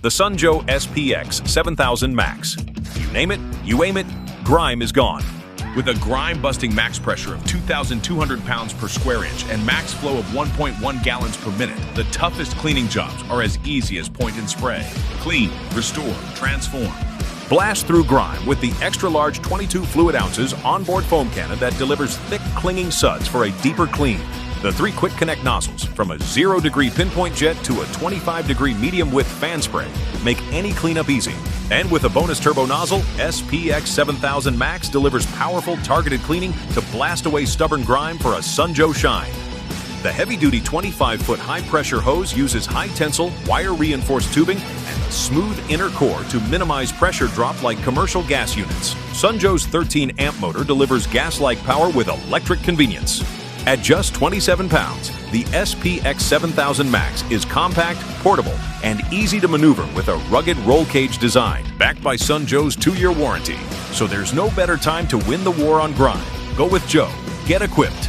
The Sunjoe SPX7000-MAX. You name it, you aim it, grime is gone. With a grime-busting max pressure of 2,200 pounds per square inch and max flow of 1.1 gallons per minute, the toughest cleaning jobs are as easy as point and spray. Clean, restore, transform. Blast through grime with the extra-large 22 fluid ounces onboard foam cannon that delivers thick, clinging suds for a deeper clean. The 3 quick connect nozzles, from a 0-degree pinpoint jet to a 25-degree medium-width fan spray, make any cleanup easy. And with a bonus turbo nozzle, SPX7000-MAX delivers powerful targeted cleaning to blast away stubborn grime for a Sunjoe shine. The heavy-duty 25-foot high-pressure hose uses high-tensile, wire-reinforced tubing and a smooth inner core to minimize pressure drop like commercial gas units. Sunjoe's 13-amp motor delivers gas-like power with electric convenience. At just 27 pounds, the SPX7000-MAX is compact, portable, and easy to maneuver with a rugged roll cage design, backed by Sunjoe's 2-year warranty. So there's no better time to win the war on grime. Go with Joe. Get equipped.